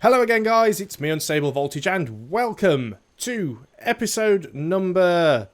Hello again, guys, it's me, Unstable Voltage, and welcome to episode number,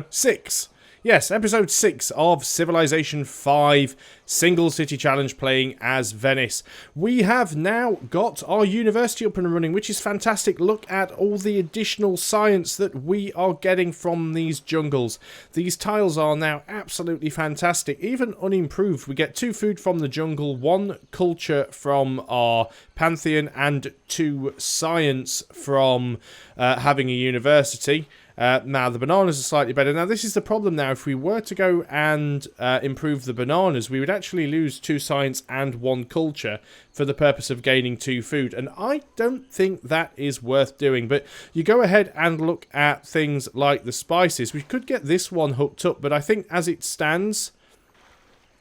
6. Yes, episode 6 of Civilization 5 Single City Challenge playing as Venice. We have now got our university up and running, which is fantastic. Look at all the additional science that we are getting from these jungles. These tiles are now absolutely fantastic, even unimproved. We get 2 food from the jungle, 1 culture from our pantheon, and 2 science from having a university. Now, the bananas are slightly better. Now, this is the problem now. If we were to go and improve the bananas, we would actually lose 2 science and 1 culture for the purpose of gaining 2 food. And I don't think that is worth doing. But you go ahead and look at things like the spices. We could get this one hooked up, but I think as it stands,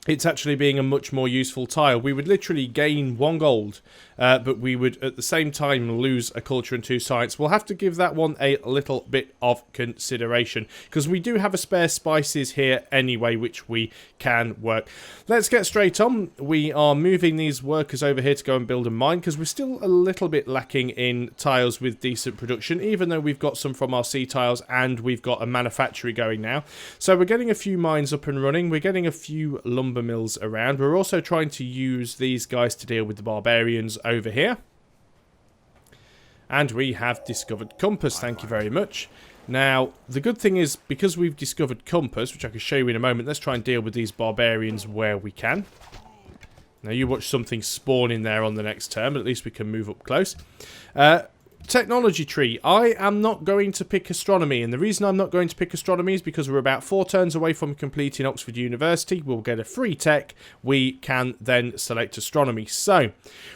it's actually being a much more useful tile. We would literally gain 1 gold, but we would at the same time lose a culture and 2 science. We'll have to give that one a little bit of consideration, because we do have a spare spices here anyway, which we can work. Let's get straight on. We are moving these workers over here to go and build a mine, because we're still a little bit lacking in tiles with decent production, even though we've got some from our sea tiles and we've got a manufactory going now. So we're getting a few mines up and running. We're getting a few lumber mills around. We're also trying to use these guys to deal with the barbarians over here. And we have discovered compass, thank you very much. Now, the good thing is, because we've discovered compass, which I can show you in a moment, let's try and deal with these barbarians where we can. Now, you watch something spawn in there on the next turn, but at least we can move up close. Technology tree. I am not going to pick astronomy, and the reason I'm not going to pick astronomy is because we're about 4 turns away from completing Oxford University. We'll get a free tech. We can then select astronomy. So,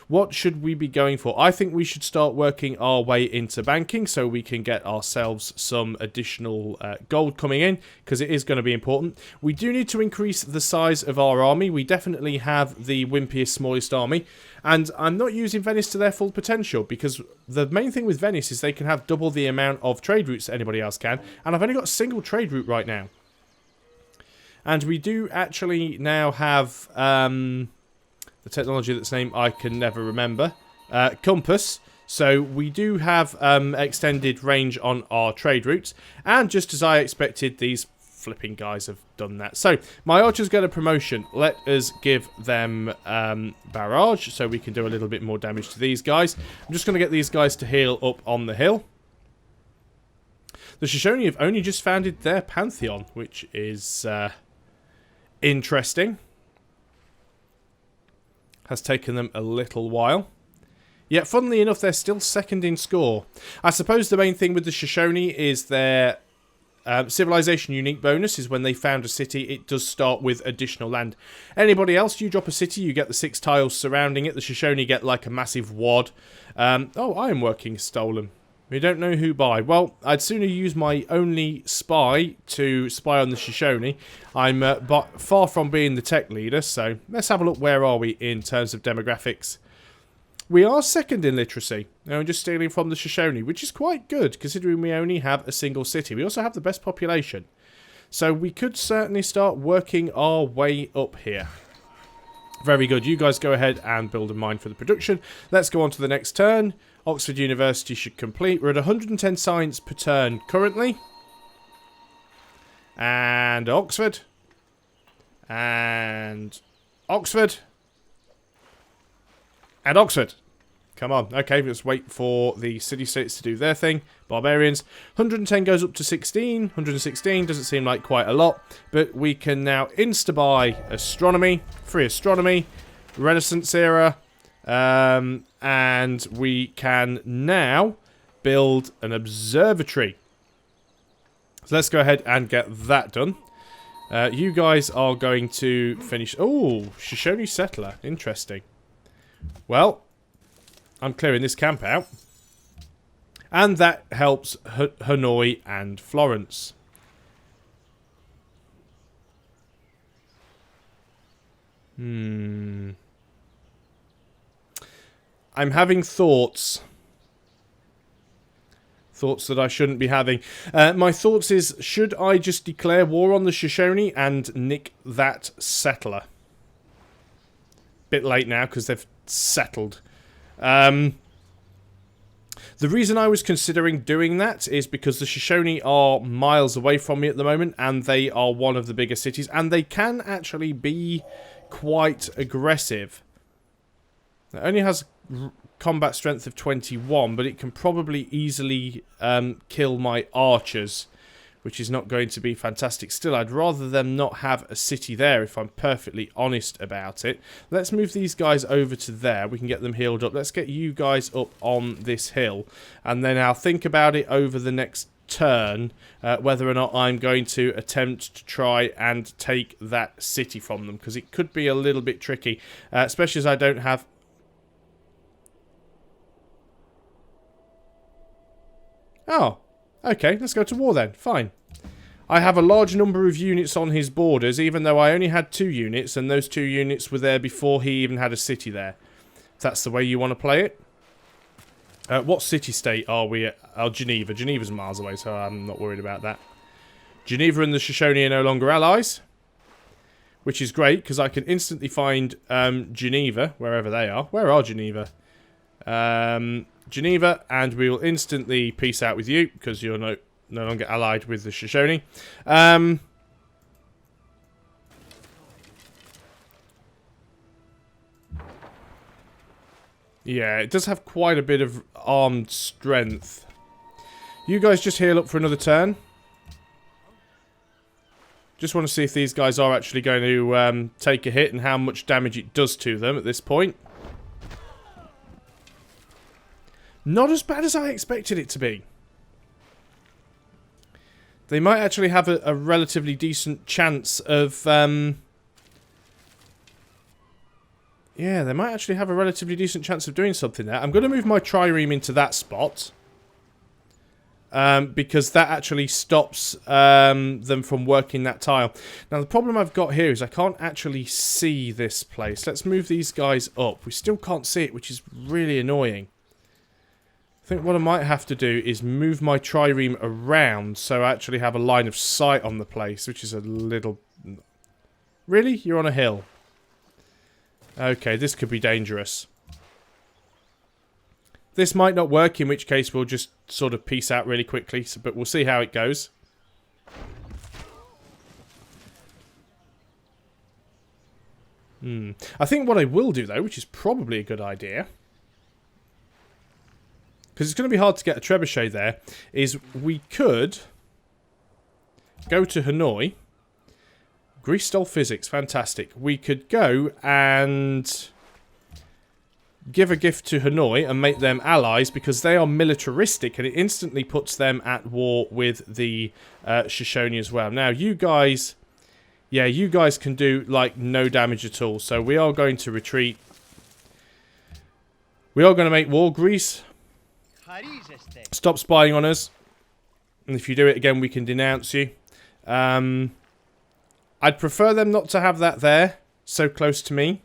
what should we be going for? I think we should start working our way into banking so we can get ourselves some additional gold coming in, because it is going to be important. We do need to increase the size of our army. We definitely have the wimpiest, smallest army. And I'm not using Venice to their full potential, because the main thing with Venice is they can have double the amount of trade routes that anybody else can. And I've only got a single trade route right now. And we do actually now have the technology that's named I can never remember. Compass. So we do have extended range on our trade routes. And just as I expected, these flipping guys have done that. So my archers get a promotion. Let us give them barrage so we can do a little bit more damage to these guys. I'm just going to get these guys to heal up on the hill. The Shoshone have only just founded their pantheon, which is interesting. Has taken them a little while. Yet, funnily enough, they're still second in score. I suppose the main thing with the Shoshone is their civilization unique bonus is when they found a city, it does start with additional land. Anybody else, you drop a city, you get the 6 tiles surrounding it. The Shoshone get like a massive wad. Oh, I am working stolen. We don't know who by. Well, I'd sooner use my only spy to spy on the Shoshone. I'm far from being the tech leader, so let's have a look. Where are we in terms of demographics? We are second in literacy. Now, I'm just stealing from the Shoshone, which is quite good, considering we only have a single city. We also have the best population. So we could certainly start working our way up here. Very good. You guys go ahead and build a mine for the production. Let's go on to the next turn. Oxford University should complete. We're at 110 science per turn currently. And Oxford. And Oxford. And Oxford. Come on. Okay, let's wait for the city-states to do their thing. Barbarians. 110 goes up to 16. 116 doesn't seem like quite a lot. But we can now insta-buy astronomy. Free astronomy. Renaissance era. And we can now build an observatory. So let's go ahead and get that done. You guys are going to finish... Oh, Shoshone settler. Interesting. Well, I'm clearing this camp out. And that helps Hanoi and Florence. I'm having thoughts. Thoughts that I shouldn't be having. My thoughts is, should I just declare war on the Shoshone and nick that settler? Bit late now because they've settled. The reason I was considering doing that is because the Shoshone are miles away from me at the moment, and they are one of the bigger cities, and they can actually be quite aggressive. It only has combat strength of 21, but it can probably easily kill my archers, which is not going to be fantastic. Still, I'd rather them not have a city there, if I'm perfectly honest about it. Let's move these guys over to there. We can get them healed up. Let's get you guys up on this hill, and then I'll think about it over the next turn, whether or not I'm going to attempt to try and take that city from them, because it could be a little bit tricky, especially as I don't have... Oh, okay, let's go to war then. Fine. I have a large number of units on his borders, even though I only had 2 units, and those 2 units were there before he even had a city there. If that's the way you want to play it. What city-state are we at? Oh, Geneva. Geneva's miles away, so I'm not worried about that. Geneva and the Shoshone are no longer allies, which is great, because I can instantly find Geneva, wherever they are. Where are Geneva? Geneva, and we will instantly peace out with you, because you're no longer allied with the Shoshone. Yeah, it does have quite a bit of armed strength. You guys just heal up for another turn. Just want to see if these guys are actually going to take a hit and how much damage it does to them at this point. Not as bad as I expected it to be. They might actually have a relatively decent chance of... yeah, they might actually have a relatively decent chance of doing something there. I'm going to move my trireme into that spot. Because that actually stops them from working that tile. Now, the problem I've got here is I can't actually see this place. Let's move these guys up. We still can't see it, which is really annoying. I think what I might have to do is move my trireme around so I actually have a line of sight on the place, which is a little... Really? You're on a hill. Okay, this could be dangerous. This might not work, in which case we'll just sort of peace out really quickly, but we'll see how it goes. I think what I will do, though, which is probably a good idea, because it's going to be hard to get a trebuchet there, is we could go to Hanoi. Greece stole physics, fantastic. We could go and give a gift to Hanoi and make them allies because they are militaristic and it instantly puts them at war with the Shoshone as well. Now, you guys... Yeah, you guys can do, like, no damage at all. So we are going to retreat. We are going to make war. Greece, stop spying on us. And if you do it again, we can denounce you. I'd prefer them not to have that there, so close to me.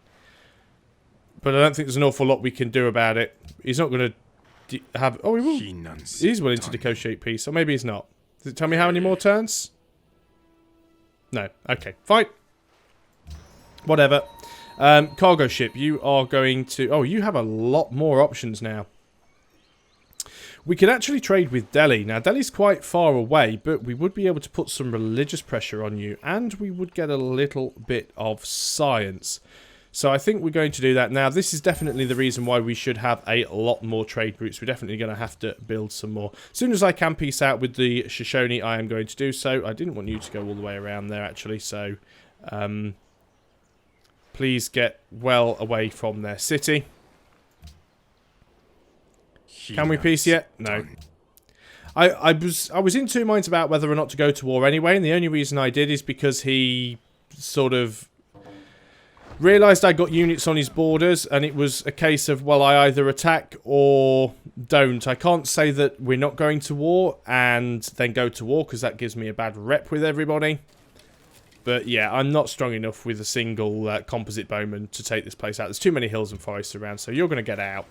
But I don't think there's an awful lot we can do about it. He's not going to have... Oh, he will. He's willing to negotiate peace. Or maybe he's not. Does it tell me how many more turns? No. Okay, fine. Whatever. Cargo ship, you are going to... Oh, you have a lot more options now. We could actually trade with Delhi. Now, Delhi's quite far away, but we would be able to put some religious pressure on you, and we would get a little bit of science. So I think we're going to do that. Now, this is definitely the reason why we should have a lot more trade routes. We're definitely going to have to build some more. As soon as I can peace out with the Shoshone, I am going to do so. I didn't want you to go all the way around there, actually, so please get well away from their city. Can we peace yet? No. I was in two minds about whether or not to go to war anyway, and the only reason I did is because he sort of realised I got units on his borders, and it was a case of, well, I either attack or don't. I can't say that we're not going to war and then go to war, because that gives me a bad rep with everybody. But yeah, I'm not strong enough with a single composite bowman to take this place out. There's too many hills and forests around, so you're going to get out.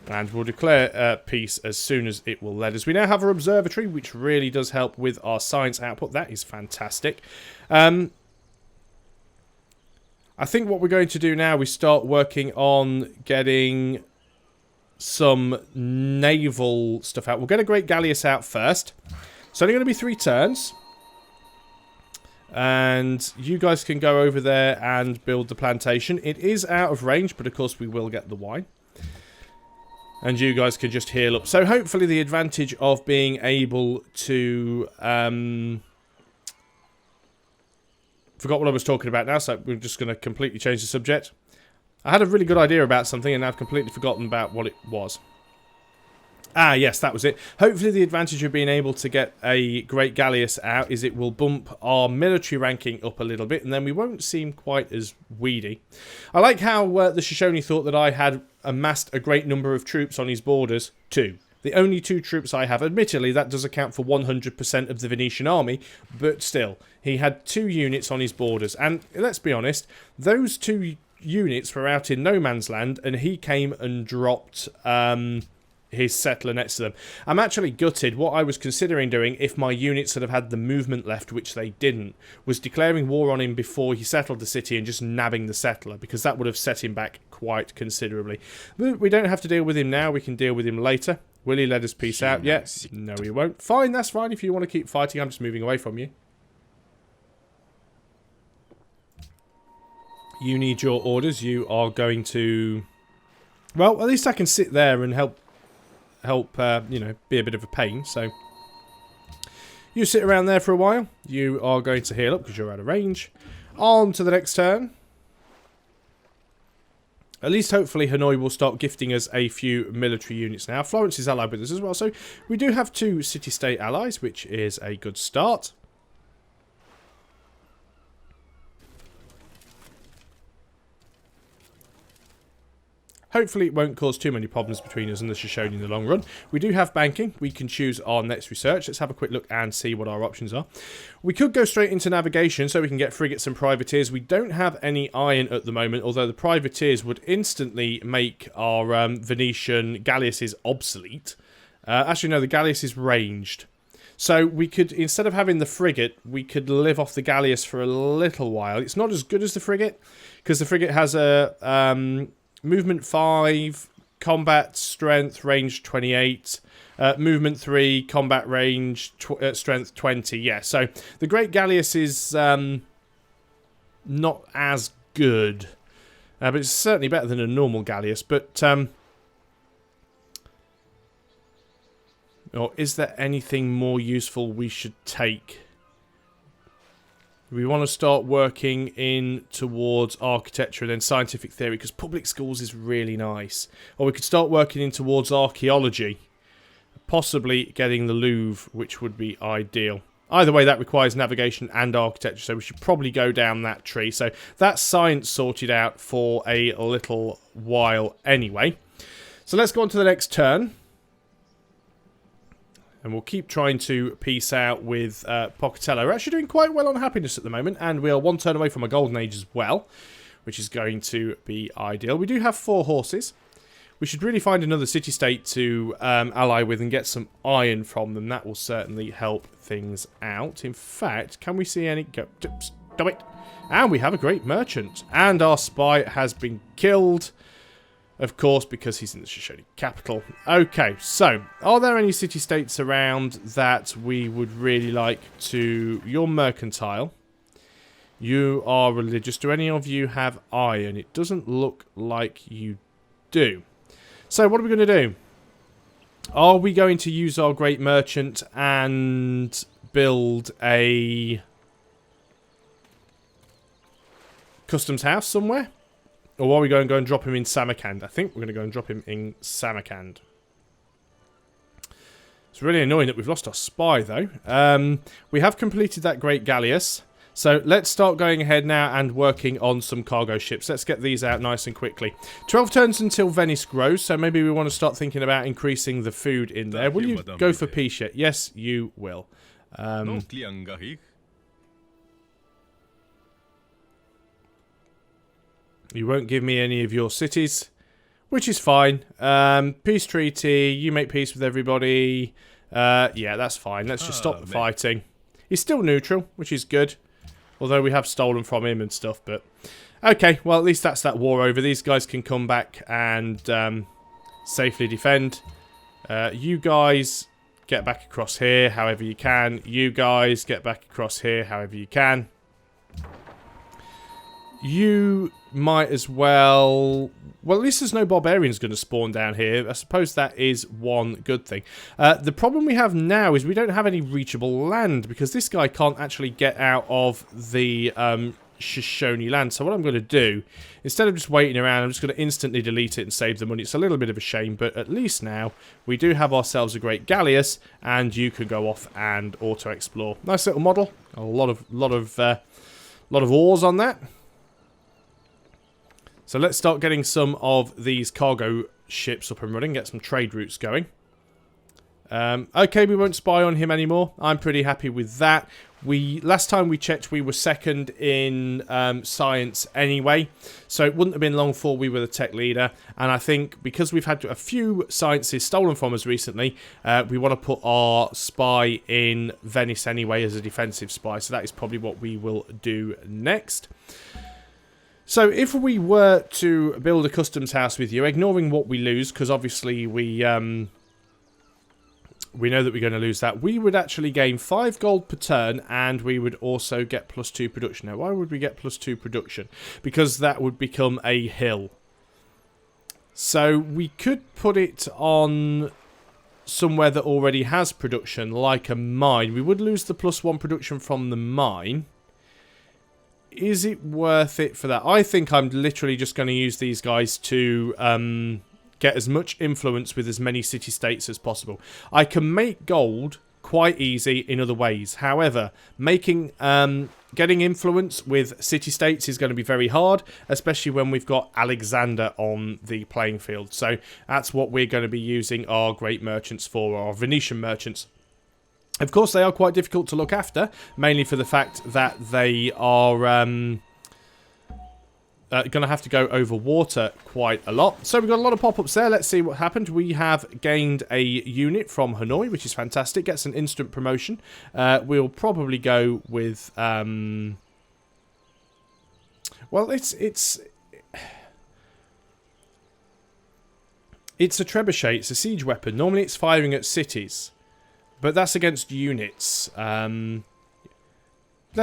And we'll declare peace as soon as it will let us. We now have our observatory, which really does help with our science output. That is fantastic. I think what we're going to do now is start working on getting some naval stuff out. We'll get a Great Galleass out first. It's only going to be 3 turns. And you guys can go over there and build the plantation. It is out of range, but of course we will get the wine. And you guys can just heal up. So hopefully the advantage of being able to... forgot what I was talking about now, so we're just going to completely change the subject. I had a really good idea about something, and I've completely forgotten about what it was. Ah, yes, that was it. Hopefully the advantage of being able to get a Great Galleass out is it will bump our military ranking up a little bit, and then we won't seem quite as weedy. I like how the Shoshone thought that I had amassed a great number of troops on his borders. 2. The only 2 troops I have. Admittedly, that does account for 100% of the Venetian army, but still, he had 2 units on his borders. And let's be honest, those 2 units were out in no man's land, and he came and dropped... his settler next to them. I'm actually gutted. What I was considering doing, if my units had have had the movement left, which they didn't, was declaring war on him before he settled the city and just nabbing the settler, because that would have set him back quite considerably. But we don't have to deal with him now. We can deal with him later. Will he let us peace out yet? No, he won't. Fine, that's fine. If you want to keep fighting, I'm just moving away from you. You need your orders. You are going to... Well, at least I can sit there and help, you know, be a bit of a pain, so... You sit around there for a while. You are going to heal up because you're out of range. On to the next turn. At least, hopefully, Hanoi will start gifting us a few military units now. Florence is allied with us as well, so we do have 2 city-state allies, which is a good start. Hopefully it won't cause too many problems between us and the Shoshone in the long run. We do have banking. We can choose our next research. Let's have a quick look and see what our options are. We could go straight into navigation so we can get frigates and privateers. We don't have any iron at the moment, although the privateers would instantly make our Venetian galleasses obsolete. Actually, no, the galleass is ranged. So we could, instead of having the frigate, we could live off the galleass for a little while. It's not as good as the frigate, because the frigate has a... movement 5, combat strength, range 28, movement 3, combat range, strength 20. Yeah, so the Great Galleass is not as good, but it's certainly better than a normal Galleass. But, or is there anything more useful we should take? We want to start working in towards architecture and then scientific theory, because public schools is really nice. Or we could start working in towards archaeology, possibly getting the Louvre, which would be ideal. Either way, that requires navigation and architecture, so we should probably go down that tree. So that's science sorted out for a little while anyway. So let's go on to the next turn. And we'll keep trying to peace out with Pocatello. We're actually doing quite well on happiness at the moment. And we are 1 turn away from a golden age as well, which is going to be ideal. We do have 4 horses. We should really find another city-state to ally with and get some iron from them. That will certainly help things out. In fact, can we see any... Stop it. And we have a great merchant. And our spy has been killed. Of course, because he's in the Shoshone capital. Okay, so, are there any city-states around that we would really like to... You're mercantile. You are religious. Do any of you have iron? It doesn't look like you do. So, what are we going to do? Are we going to use our great merchant and build a customs house somewhere? Or are we going to go and drop him in Samarkand? I think we're going to go and drop him in Samarkand. It's really annoying that we've lost our spy, though. We have completed that Great Galleass. So let's start going ahead now and working on some cargo ships. Let's get these out nice and quickly. 12 turns until Venice grows, so maybe we want to start thinking about increasing the food in there. Will you go for peace yet? Yes, you will. You won't give me any of your cities, which is fine. Peace treaty, you make peace with everybody. Yeah, that's fine. Let's just stop the fighting. He's still neutral, which is good. Although we have stolen from him and stuff, but... Okay, well, at least that's that war over. These guys can come back and safely defend. You guys get back across here however you can. You guys get back across here however you can. You might as well... Well, at least there's no barbarians going to spawn down here. I suppose that is one good thing. The problem we have now is we don't have any reachable land because this guy can't actually get out of the Shoshone land. So what I'm going to do, instead of just waiting around, I'm just going to instantly delete it and save the money. It's a little bit of a shame, but at least now we do have ourselves a great galleass, and you can go off and auto-explore. Nice little model. A lot of ores on that. So let's start getting some of these cargo ships up and running, get some trade routes going. Okay, we won't spy on him anymore. I'm pretty happy with that. Last time we checked, we were second in science anyway, so it wouldn't have been long before we were the tech leader. And I think because we've had a few sciences stolen from us recently, we want to put our spy in Venice anyway as a defensive spy. So that is probably what we will do next. So if we were to build a customs house with you, ignoring what we lose, because obviously we know that we're going to lose that, we would actually gain 5 gold per turn, and we would also get +2 production. Now, why would we get +2 production? Because that would become a hill. So we could put it on somewhere that already has production, like a mine. We would lose the +1 production from the mine. Is it worth it for that? I think I'm literally just going to use these guys to get as much influence with as many city-states as possible. I can make gold quite easy in other ways. However, getting influence with city-states is going to be very hard, especially when we've got Alexander on the playing field. So that's what we're going to be using our great merchants for, our Venetian merchants. Of course, they are quite difficult to look after, mainly for the fact that they are going to have to go over water quite a lot. So we've got a lot of pop-ups there. Let's see what happened. We have gained a unit from Hanoi, which is fantastic. Gets an instant promotion. We'll probably go with... well, it's a trebuchet. It's a siege weapon. Normally it's firing at cities. But that's against units. Let's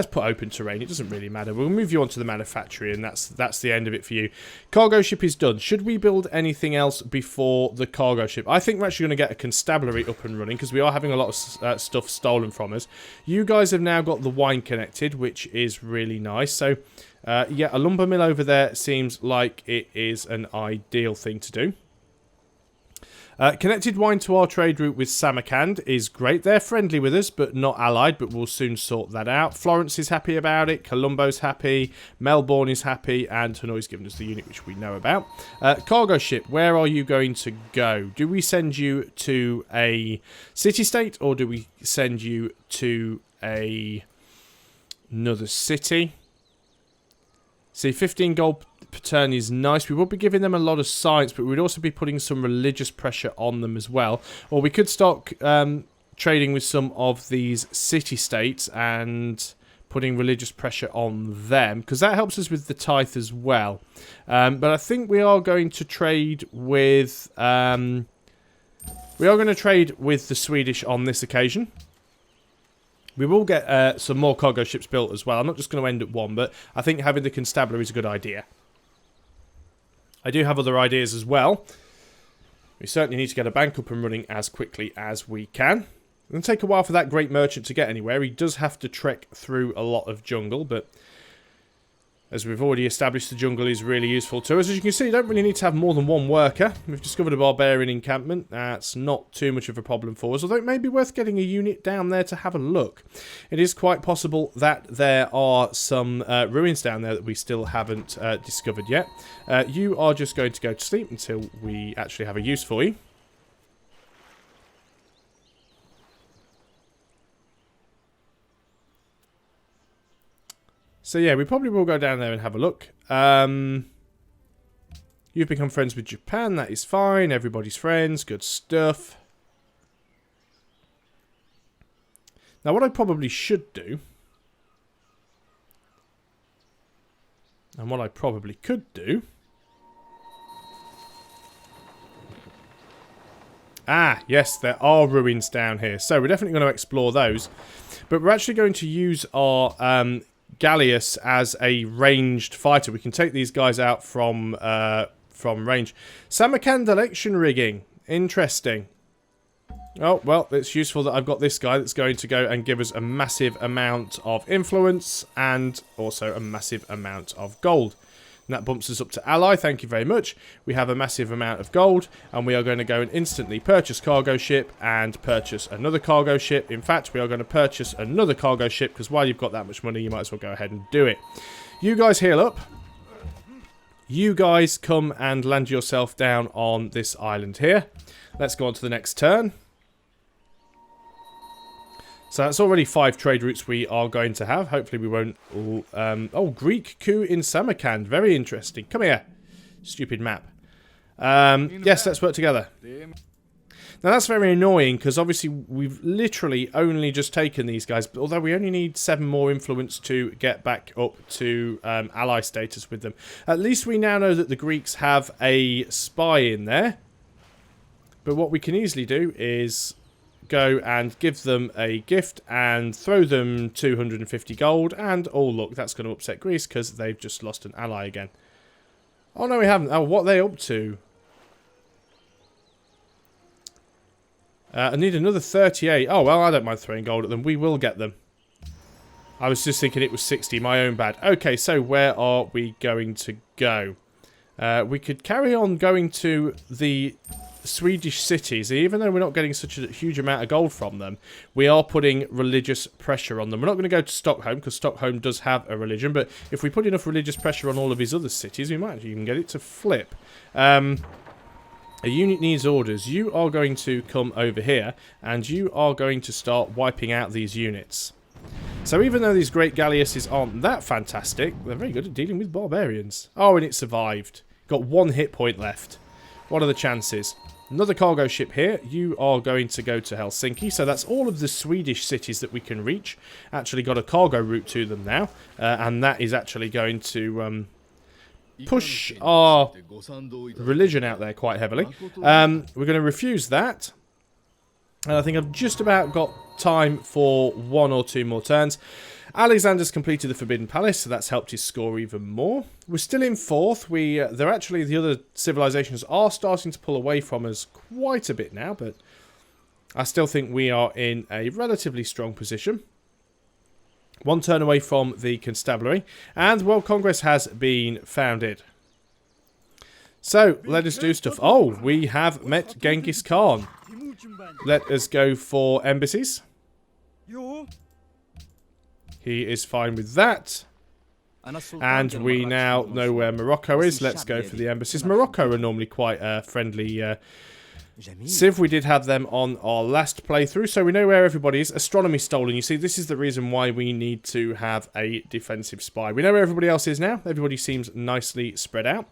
put open terrain. It doesn't really matter. We'll move you on to the manufactory, and that's the end of it for you. Cargo ship is done. Should we build anything else before the cargo ship? I think we're actually going to get a constabulary up and running, because we are having a lot of stuff stolen from us. You guys have now got the wine connected, which is really nice. So, yeah, a lumber mill over there seems like it is an ideal thing to do. Connected wine to our trade route with Samarkand is great. They're friendly with us, but not allied, but we'll soon sort that out. Florence is happy about it. Colombo's happy. Melbourne is happy. And Hanoi's given us the unit, which we know about. Cargo ship, where are you going to go? Do we send you to a city-state, or do we send you to another city? See, 15 gold per turn is nice. We would be giving them a lot of science, but we'd also be putting some religious pressure on them as well. Or we could start trading with some of these city-states and putting religious pressure on them, because that helps us with the tithe as well. But I think we are going to trade with... we are going to trade with the Swedish on this occasion. We will get some more cargo ships built as well. I'm not just going to end at one, but I think having the constabulary is a good idea. I do have other ideas as well. We certainly need to get a bank up and running as quickly as we can. It's going to take a while for that great merchant to get anywhere. He does have to trek through a lot of jungle, but as we've already established, the jungle is really useful to us. As you can see, you don't really need to have more than one worker. We've discovered a barbarian encampment. That's not too much of a problem for us, although it may be worth getting a unit down there to have a look. It is quite possible that there are some ruins down there that we still haven't discovered yet. You are just going to go to sleep until we actually have a use for you. So yeah, we probably will go down there and have a look. You've become friends with Japan. That is fine. Everybody's friends. Good stuff. Now what I probably should do, and what I probably could do, Ah, yes, there are ruins down here. So we're definitely going to explore those. But we're actually going to use our Gallius as a ranged fighter. We can take these guys out from range. Samarkand election rigging. Interesting. Oh, well, it's useful that I've got this guy that's going to go and give us a massive amount of influence and also a massive amount of gold. And that bumps us up to ally, thank you very much. We have a massive amount of gold, and we are going to go and instantly purchase cargo ship and purchase another cargo ship. In fact, we are going to purchase another cargo ship, because while you've got that much money, you might as well go ahead and do it. You guys heal up. You guys come and land yourself down on this island here. Let's go on to the next turn. So that's already 5 trade routes we are going to have. Hopefully we won't all... oh, Greek coup in Samarkand. Very interesting. Come here. Stupid map. Yes, let's work together. Now that's very annoying because obviously we've literally only just taken these guys. But although we only need 7 more influence to get back up to ally status with them. At least we now know that the Greeks have a spy in there. But what we can easily do is... go and give them a gift and throw them 250 gold, and oh look, that's going to upset Greece because they've just lost an ally again. Oh no, we haven't. Oh, what are they up to? I need another 38. Oh well, I don't mind throwing gold at them. We will get them. I was just thinking it was 60, my own bad. Okay, so where are we going to go? We could carry on going to the Swedish cities. Even though we're not getting such a huge amount of gold from them, we are putting religious pressure on them. We're not going to go to Stockholm because Stockholm does have a religion, but if we put enough religious pressure on all of his other cities, we might even get it to flip. A unit needs orders. You are going to come over here and you are going to start wiping out these units. So even though these great galleasses aren't that fantastic, they're very good at dealing with barbarians. Oh, and it survived. Got 1 hit point left. What are the chances? Another cargo ship here. You are going to go to Helsinki. So that's all of the Swedish cities that we can reach. Actually got a cargo route to them now. And that is actually going to push our religion out there quite heavily. We're going to refuse that. And I think I've just about got time for 1 or 2 more turns. Alexander's completed the Forbidden Palace, so that's helped his score even more. We're still in 4th. They're actually, the other civilizations are starting to pull away from us quite a bit now, but I still think we are in a relatively strong position. 1 turn away from the constabulary, and World Congress has been founded. So, let us do stuff. Oh, we have met Genghis Khan. Let us go for embassies. He is fine with that. And we now know where Morocco is. Let's go for the embassies. Morocco are normally quite friendly. Civ, we did have them on our last playthrough, so we know where everybody is. Astronomy stolen. You see, this is the reason why we need to have a defensive spy. We know where everybody else is now. Everybody seems nicely spread out.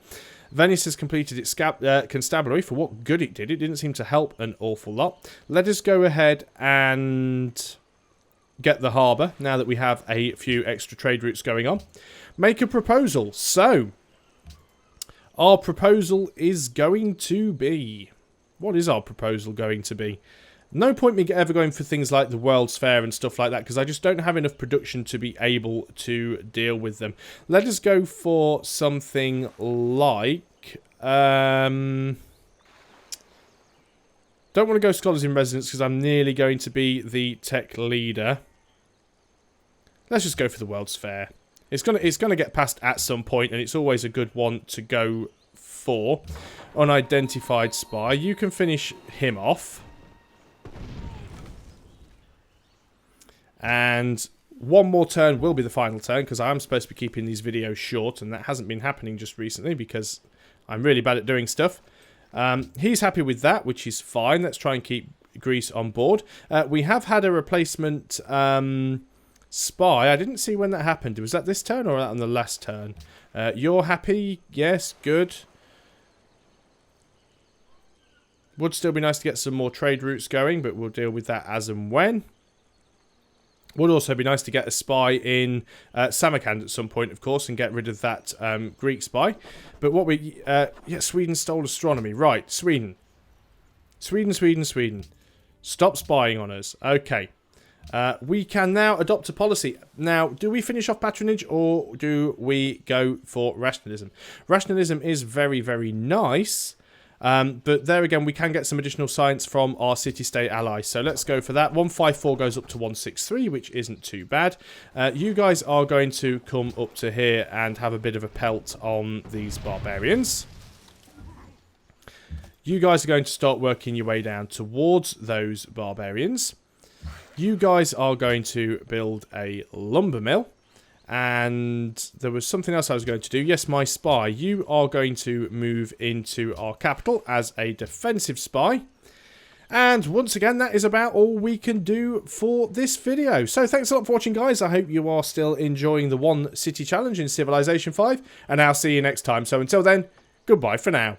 Venice has completed its constabulary. For what good it did, it didn't seem to help an awful lot. Let us go ahead and get the harbour, now that we have a few extra trade routes going on. Make a proposal. So, our proposal is going to be... What is our proposal going to be? No point me ever going for things like the World's Fair and stuff like that, because I just don't have enough production to be able to deal with them. Let us go for something like... Don't want to go Scholars in Residence because I'm nearly going to be the tech leader. Let's just go for the World's Fair. It's gonna get passed at some point, and it's always a good one to go for. Unidentified spy. You can finish him off. And 1 more turn will be the final turn, because I am supposed to be keeping these videos short, and that hasn't been happening just recently because I'm really bad at doing stuff. He's happy with that, which is fine. Let's try and keep Greece on board. We have had a replacement spy. I didn't see when that happened. Was that this turn or on the last turn? You're happy? Yes, good. Would still be nice to get some more trade routes going, but we'll deal with that as and when. Would also be nice to get a spy in Samarkand at some point, of course, and get rid of that Greek spy. But what we... yeah, Sweden stole astronomy. Right, Sweden. Sweden, Sweden, Sweden. Stop spying on us. Okay. We can now adopt a policy. Now, do we finish off patronage or do we go for rationalism? Rationalism is very, very nice. But there again, we can get some additional science from our city-state allies. So let's go for that. 154 goes up to 163, which isn't too bad. You guys are going to come up to here and have a bit of a pelt on these barbarians. You guys are going to start working your way down towards those barbarians. You guys are going to build a lumber mill. And there was something else I was going to do. Yes, my spy. You are going to move into our capital as a defensive spy. And once again, that is about all we can do for this video. So thanks a lot for watching, guys. I hope you are still enjoying the one city challenge in Civilization 5. And I'll see you next time. So until then, goodbye for now.